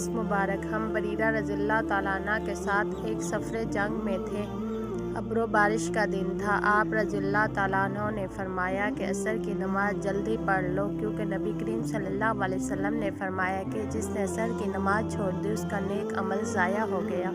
हदीस मुबारक। हम बरीरा रज़ियल्लाहु ताला अन्हा के साथ एक सफ़र जंग में थे। अब्रो बारिश का दिन था। आप रज़ियल्लाहु ताला अन्हु ने फरमाया कि असर की नमाज जल्दी पढ़ लो, क्योंकि नबी करीम सल्लल्लाहु अलैहि वसल्लम ने फरमाया कि जिसने असर की नमाज छोड़ दी उसका नेक अमल ज़ाया हो गया।